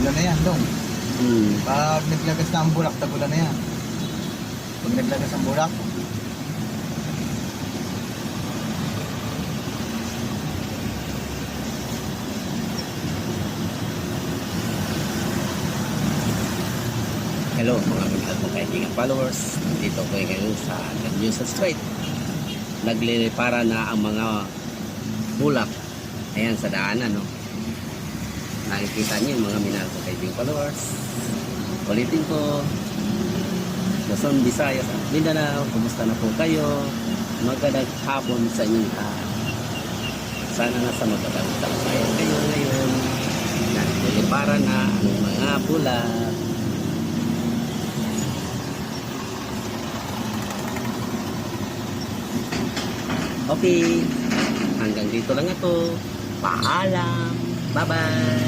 tagulan na yan, dong. Pag naglagas na ang bulak, tagulan na yan. Pag naglagas ang bulak, Hello mga minahal kong kaibigan followers. Dito ko ngayon sa Ganjusan Street. Naglilipara na ang mga bulak. Ayan sa daanan, no? Nakikita niyo yung mga minahal kong kaibigan followers. Ulitin ko, Luzon, Visayas at Mindanao, kumusta na po kayo? Magandang hapon sa inyong lahat. Sana nasa magandang kalagayan kayo ngayon. Naglilipara na ang mga bulak. Okay, hanggang dito lang ito. Paalam. Bye-bye.